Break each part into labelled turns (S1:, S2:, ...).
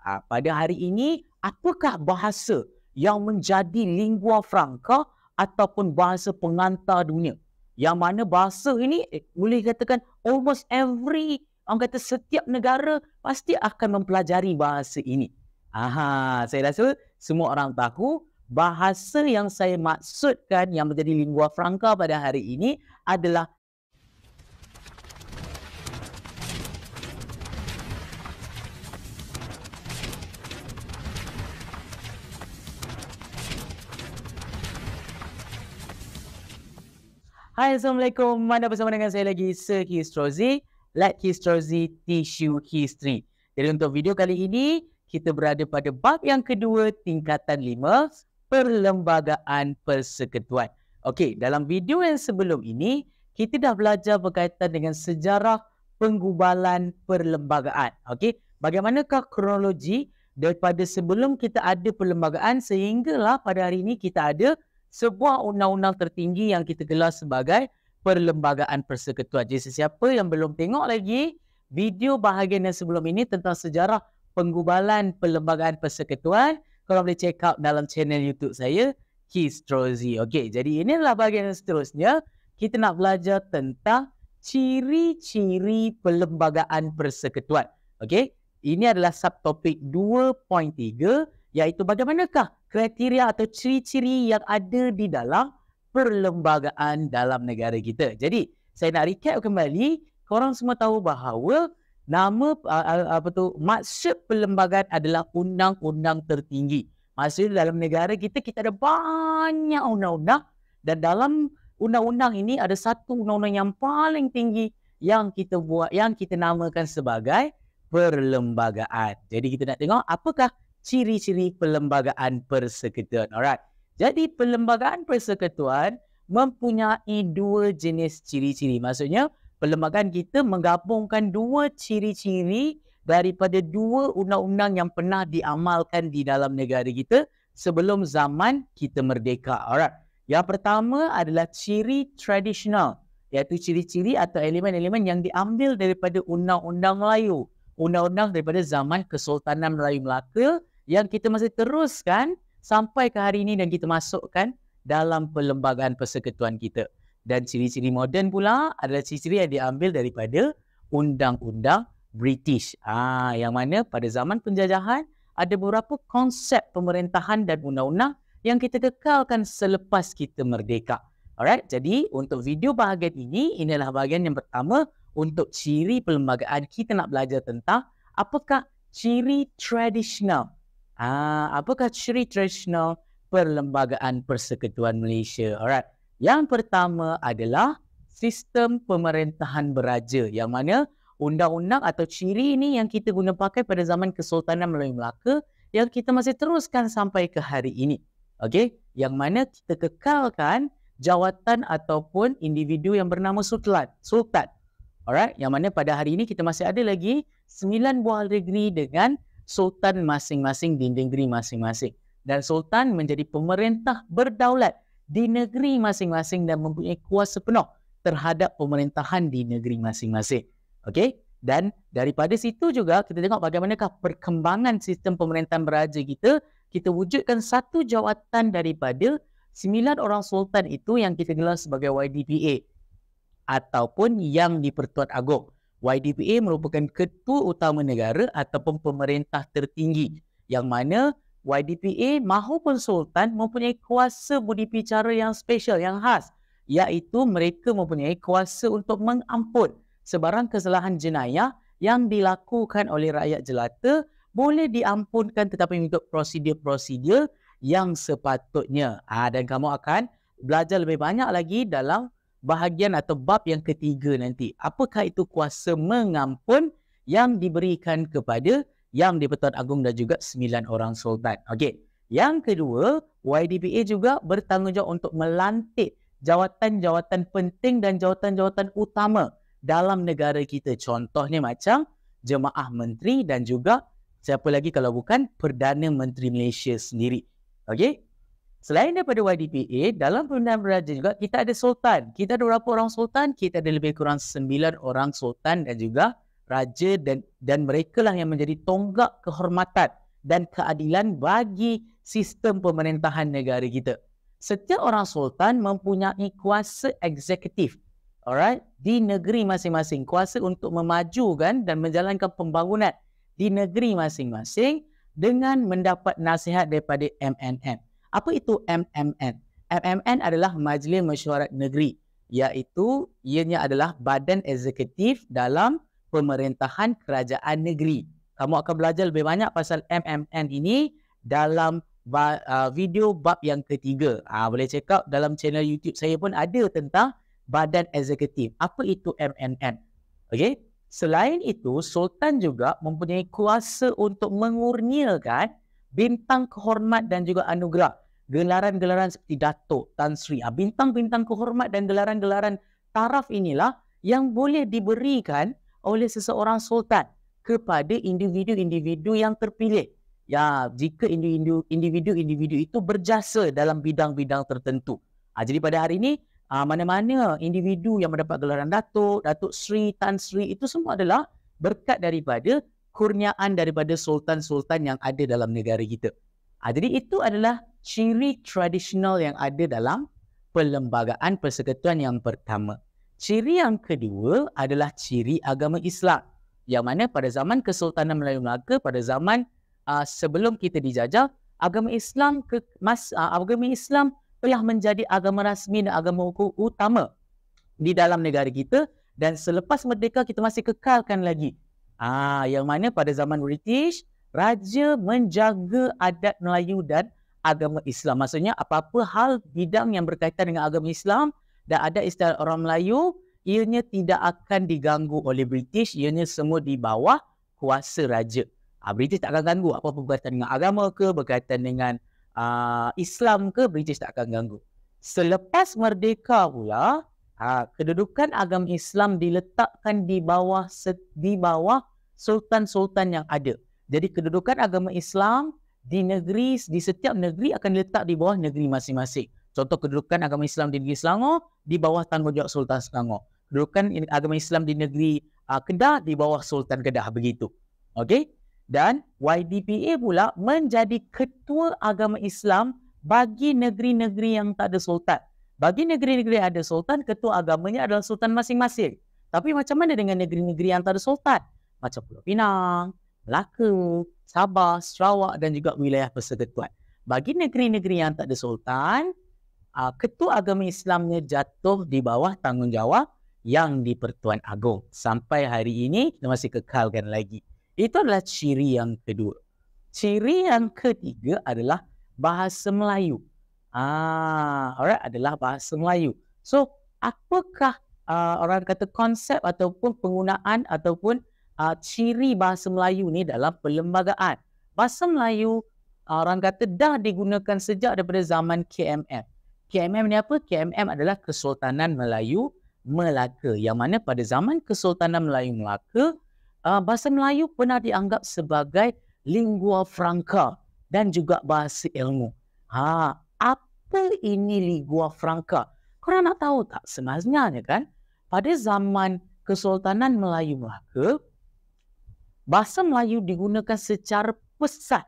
S1: pada hari ini, apakah bahasa yang menjadi lingua franca ataupun bahasa pengantar dunia? Yang mana bahasa ini boleh katakan almost every, orang kata setiap negara pasti akan mempelajari bahasa ini. Saya rasa semua orang tahu bahasa yang saya maksudkan yang menjadi lingua franca pada hari ini adalah Hai, Assalamualaikum. Anda bersama dengan saya lagi, Sir Histrozi. Let Histrozi teach you history. Jadi untuk video kali ini, kita berada pada bab yang kedua, tingkatan 5, Perlembagaan Persekutuan. Okey, dalam video yang sebelum ini, kita dah belajar berkaitan dengan sejarah penggubalan perlembagaan. Okey, bagaimanakah kronologi daripada sebelum kita ada perlembagaan sehinggalah pada hari ini kita ada sebuah undang-undang tertinggi yang kita gelar sebagai Perlembagaan Persekutuan. Jadi sesiapa yang belum tengok lagi video bahagian yang sebelum ini tentang sejarah penggubalan Perlembagaan Persekutuan, korang boleh check out dalam channel YouTube saya, Histrozi. Okey, jadi inilah bahagian yang seterusnya. Kita nak belajar tentang ciri-ciri Perlembagaan Persekutuan. Okey, ini adalah subtopik 2.3, iaitu bagaimanakah kriteria atau ciri-ciri yang ada di dalam perlembagaan dalam negara kita. Jadi, saya nak recap kembali, korang semua tahu bahawa nama maksud perlembagaan adalah undang-undang tertinggi. Maksudnya dalam negara kita ada banyak undang-undang, dan dalam undang-undang ini ada satu undang-undang yang paling tinggi yang kita buat, yang kita namakan sebagai perlembagaan. Jadi kita nak tengok apakah ciri-ciri Perlembagaan Persekutuan. Alright. Jadi Perlembagaan Persekutuan mempunyai dua jenis ciri-ciri. Maksudnya perlembagaan kita menggabungkan dua ciri-ciri daripada dua undang-undang yang pernah diamalkan di dalam negara kita sebelum zaman kita merdeka. Alright. Yang pertama adalah ciri tradisional, iaitu ciri-ciri atau elemen-elemen yang diambil daripada undang-undang Melayu. Undang-undang daripada zaman Kesultanan Melayu Melaka yang kita masih teruskan sampai ke hari ini dan kita masukkan dalam Perlembagaan Persekutuan kita. Dan ciri-ciri moden pula adalah ciri-ciri yang diambil daripada Undang-Undang British. Yang mana pada zaman penjajahan ada beberapa konsep pemerintahan dan undang-undang yang kita kekalkan selepas kita merdeka. Alright, jadi untuk video bahagian ini, inilah bahagian yang pertama untuk ciri perlembagaan. Kita nak belajar tentang apakah ciri tradisional. Apakah ciri tradisional Perlembagaan Persekutuan Malaysia? Alright. Yang pertama adalah sistem pemerintahan beraja, yang mana undang-undang atau ciri ini yang kita guna pakai pada zaman Kesultanan Melayu Melaka yang kita masih teruskan sampai ke hari ini. Okey, yang mana kita kekalkan jawatan ataupun individu yang bernama sultan. Alright, yang mana pada hari ini kita masih ada lagi 9 buah negeri dengan sultan masing-masing di negeri masing-masing. Dan sultan menjadi pemerintah berdaulat di negeri masing-masing dan mempunyai kuasa penuh terhadap pemerintahan di negeri masing-masing. Okey? Dan daripada situ juga kita tengok bagaimanakah perkembangan sistem pemerintahan beraja kita. Kita wujudkan satu jawatan daripada 9 orang sultan itu yang kita gelar sebagai YDPA ataupun Yang di-Pertuan Agong. YDPA merupakan ketua utama negara ataupun pemerintah tertinggi, yang mana YDPA mahupun sultan mempunyai kuasa budi bicara yang special, yang khas, iaitu mereka mempunyai kuasa untuk mengampun sebarang kesalahan jenayah yang dilakukan oleh rakyat jelata, boleh diampunkan tetapi untuk prosedur-prosedur yang sepatutnya. Dan kamu akan belajar lebih banyak lagi dalam bahagian atau bab yang ketiga nanti. Apakah itu kuasa mengampun yang diberikan kepada Yang di-Pertuan Agong dan juga 9 orang sultan. Okey. Yang kedua, YDPA juga bertanggungjawab untuk melantik jawatan-jawatan penting dan jawatan-jawatan utama dalam negara kita. Contohnya macam Jemaah Menteri dan juga siapa lagi kalau bukan Perdana Menteri Malaysia sendiri. Okey. Selain daripada YDPA, dalam pemerintahan beraja juga kita ada sultan. Kita ada berapa orang sultan? Kita ada lebih kurang 9 orang sultan dan juga raja dan mereka lah yang menjadi tonggak kehormatan dan keadilan bagi sistem pemerintahan negara kita. Setiap orang sultan mempunyai kuasa eksekutif, alright, di negeri masing-masing, kuasa untuk memajukan dan menjalankan pembangunan di negeri masing-masing dengan mendapat nasihat daripada MNN. Apa itu MMN? MMN adalah Majlis Mesyuarat Negeri, iaitu ianya adalah badan eksekutif dalam pemerintahan kerajaan negeri. Kamu akan belajar lebih banyak pasal MMN ini dalam video bab yang ketiga. Boleh check out dalam channel YouTube saya pun ada tentang badan eksekutif. Apa itu MMN? Okey. Selain itu, Sultan juga mempunyai kuasa untuk mengurniakan bintang kehormat dan juga anugerah. Gelaran-gelaran seperti Datuk, Tan Sri. Bintang-bintang kehormat dan gelaran-gelaran taraf inilah yang boleh diberikan oleh seseorang sultan kepada individu-individu yang terpilih. Ya, jika individu-individu itu berjasa dalam bidang-bidang tertentu. Jadi pada hari ini, mana-mana individu yang mendapat gelaran Datuk, Datuk Sri, Tan Sri, itu semua adalah berkat daripada kurniaan daripada sultan-sultan yang ada dalam negara kita. Jadi itu adalah ciri tradisional yang ada dalam perlembagaan persekutuan yang pertama. Ciri yang kedua adalah ciri agama Islam. Yang mana pada zaman Kesultanan Melayu Melaka, pada zaman sebelum kita dijajah, agama Islam telah menjadi agama rasmi dan agama hukum utama di dalam negara kita, dan selepas merdeka kita masih kekalkan lagi. Yang mana pada zaman British, raja menjaga adat Melayu dan agama Islam. Maksudnya apa-apa hal bidang yang berkaitan dengan agama Islam dan adat istiadat orang Melayu, ianya tidak akan diganggu oleh British, ianya semua di bawah kuasa raja. British tak akan ganggu apa-apa berkaitan dengan agama ke, berkaitan dengan Islam ke, British tak akan ganggu. Selepas merdeka pula, kedudukan agama Islam diletakkan di bawah sultan-sultan yang ada. Jadi kedudukan agama Islam di setiap negeri akan diletak di bawah negeri masing-masing. Contoh, kedudukan agama Islam di negeri Selangor di bawah tanggungjawab Sultan Selangor. Kedudukan agama Islam di negeri Kedah di bawah Sultan Kedah, begitu. Okey? Dan YDPA pula menjadi ketua agama Islam bagi negeri-negeri yang tak ada sultan. Bagi negeri-negeri yang ada sultan, ketua agamanya adalah sultan masing-masing. Tapi macam mana dengan negeri-negeri yang tak ada sultan? Macam Pulau Pinang, Melaka, Sabah, Sarawak dan juga wilayah persekutuan. Bagi negeri-negeri yang tak ada sultan, ketua agama Islamnya jatuh di bawah tanggungjawab yang di Pertuan Agong. Sampai hari ini kita masih kekalkan lagi. Itu adalah ciri yang kedua. Ciri yang ketiga adalah bahasa Melayu. Alright, adalah bahasa Melayu. So, apakah orang kata konsep ataupun penggunaan ataupun ciri bahasa Melayu ni dalam perlembagaan? Bahasa Melayu orang kata dah digunakan sejak daripada zaman KMM. KMM ni apa? KMM adalah Kesultanan Melayu Melaka. Yang mana pada zaman Kesultanan Melayu Melaka, bahasa Melayu pernah dianggap sebagai lingua franca dan juga bahasa ilmu. Apa ini lingua franca? Korang nak tahu tak? Sebenarnya kan, pada zaman Kesultanan Melayu Melaka, bahasa Melayu digunakan secara pesat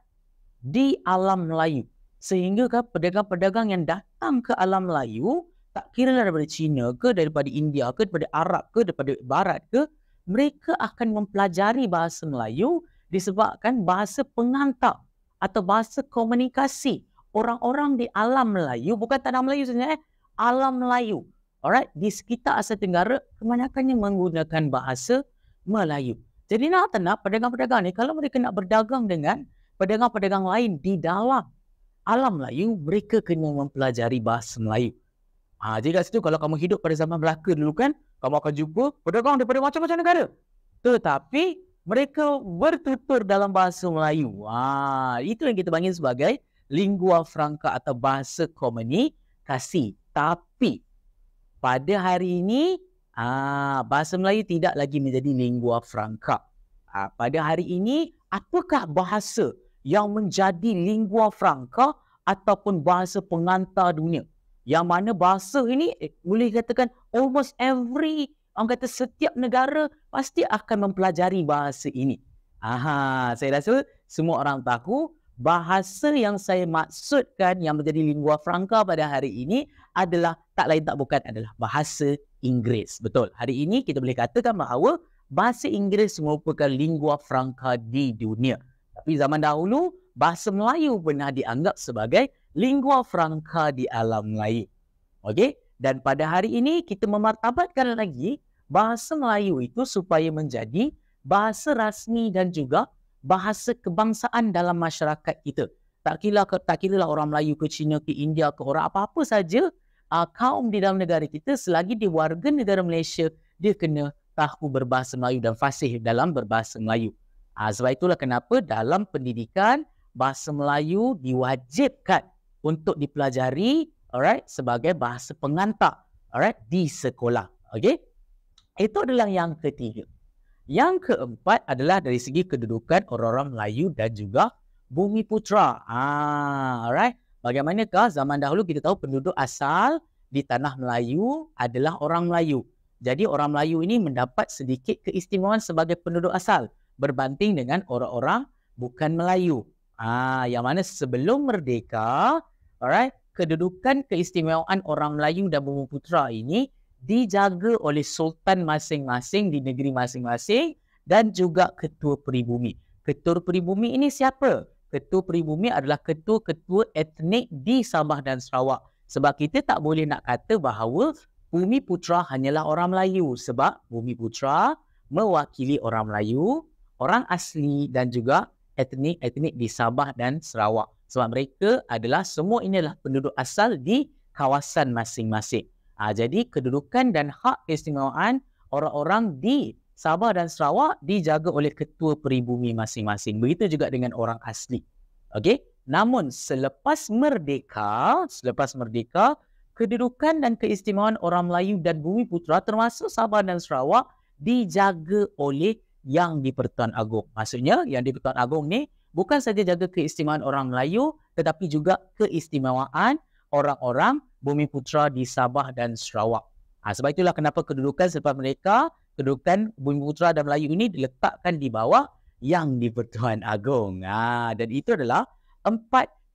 S1: di alam Melayu. Sehingga kan pedagang-pedagang yang datang ke alam Melayu, tak kira daripada China ke, daripada India ke, daripada Arab ke, daripada Barat ke, mereka akan mempelajari bahasa Melayu disebabkan bahasa pengantar atau bahasa komunikasi orang-orang di alam Melayu, bukan tanah Melayu saja, alam Melayu. Alright, di sekitar Asia Tenggara kebanyakannya menggunakan bahasa Melayu. Jadi nak tak nak, pedagang-pedagang ni kalau mereka nak berdagang dengan pedagang-pedagang lain di dalam alam Melayu, mereka kena mempelajari bahasa Melayu. Jadi kat situ kalau kamu hidup pada zaman Melaka dulu kan, kamu akan jumpa pedagang daripada macam-macam negara. Tetapi mereka bertutur dalam bahasa Melayu. Itu yang kita panggil sebagai lingua franca atau bahasa komunikasi. Tapi pada hari ini, bahasa Melayu tidak lagi menjadi lingua franca. Pada hari ini, apakah bahasa yang menjadi lingua franca ataupun bahasa pengantar dunia? Yang mana bahasa ini boleh katakan almost every Orang kata setiap negara pasti akan mempelajari bahasa ini. Saya rasa semua orang tahu bahasa yang saya maksudkan yang menjadi lingua franca pada hari ini adalah tak lain tak bukan adalah bahasa Inggeris. Betul. Hari ini kita boleh katakan bahawa bahasa Inggeris merupakan lingua franca di dunia. Tapi zaman dahulu, bahasa Melayu pernah dianggap sebagai lingua franca di alam Melayu. Okey? Dan pada hari ini kita memartabatkan lagi bahasa Melayu itu supaya menjadi bahasa rasmi dan juga bahasa kebangsaan dalam masyarakat kita. Tak kira lah orang Melayu ke China, ke India, ke orang apa-apa saja, kaum di dalam negara kita selagi dia warga negara Malaysia, dia kena tahu berbahasa Melayu dan fasih dalam berbahasa Melayu. Sebab itulah kenapa dalam pendidikan bahasa Melayu diwajibkan untuk dipelajari, alright, sebagai bahasa pengantar, alright, di sekolah. Okey? Itu adalah yang ketiga. Yang keempat adalah dari segi kedudukan orang-orang Melayu dan juga Bumi Putera. Alright. Bagaimanakah zaman dahulu kita tahu penduduk asal di tanah Melayu adalah orang Melayu. Jadi orang Melayu ini mendapat sedikit keistimewaan sebagai penduduk asal berbanding dengan orang-orang bukan Melayu. Yang mana sebelum merdeka, alright, kedudukan keistimewaan orang Melayu dan Bumi Putera ini dijaga oleh sultan masing-masing di negeri masing-masing dan juga ketua peribumi. Ketua peribumi ini siapa? Ketua peribumi adalah ketua-ketua etnik di Sabah dan Sarawak. Sebab kita tak boleh nak kata bahawa Bumi Putera hanyalah orang Melayu. Sebab Bumi Putera mewakili orang Melayu, orang asli dan juga etnik-etnik di Sabah dan Sarawak. Sebab mereka adalah semua ini adalah penduduk asal di kawasan masing-masing. Jadi kedudukan dan hak keistimewaan orang-orang di Sabah dan Sarawak dijaga oleh ketua peribumi masing-masing. Begitu juga dengan orang asli. Okey. Namun selepas merdeka, kedudukan dan keistimewaan orang Melayu dan Bumi Putera termasuk Sabah dan Sarawak dijaga oleh Yang di-Pertuan Agong. Maksudnya Yang di-Pertuan Agong ni bukan saja jaga keistimewaan orang Melayu tetapi juga keistimewaan orang-orang Bumi Putera di Sabah dan Sarawak. Sebab itulah kenapa kedudukan selepas mereka, kedudukan Bumi Putera dan Melayu ini diletakkan di bawah Yang di-Pertuan Agong. Dan itu adalah 4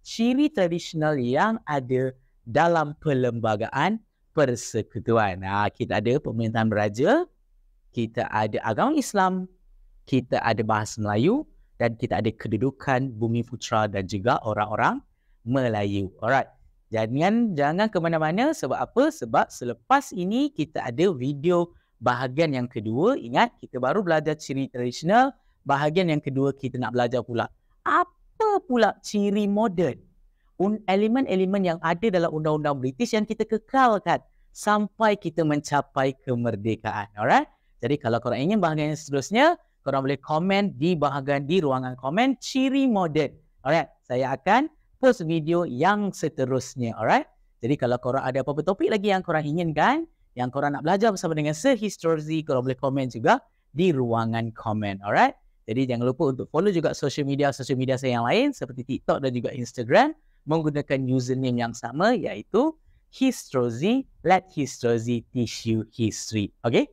S1: ciri tradisional yang ada dalam perlembagaan persekutuan. Kita ada pemerintahan beraja, kita ada agama Islam, kita ada bahasa Melayu dan kita ada kedudukan Bumi Putera dan juga orang-orang Melayu. Alright. Jangan ke mana-mana. Sebab apa? Sebab selepas ini kita ada video bahagian yang kedua. Ingat, kita baru belajar ciri tradisional. Bahagian yang kedua kita nak belajar pula apa pula ciri moden, elemen-elemen yang ada dalam undang-undang British yang kita kekalkan sampai kita mencapai kemerdekaan. Alright? Jadi kalau korang ingin bahagian yang seterusnya, korang boleh komen di bahagian di ruangan komen ciri moden. Alright? Saya akan post video yang seterusnya. Alright? Jadi kalau korang ada apa-apa topik lagi yang korang inginkan, yang korang nak belajar bersama dengan Sir Histrozi, korang boleh komen juga di ruangan komen. Alright? Jadi jangan lupa untuk follow juga social media saya yang lain seperti TikTok dan juga Instagram menggunakan username yang sama iaitu Histrozi, @Histrozi Tissue History. Okay?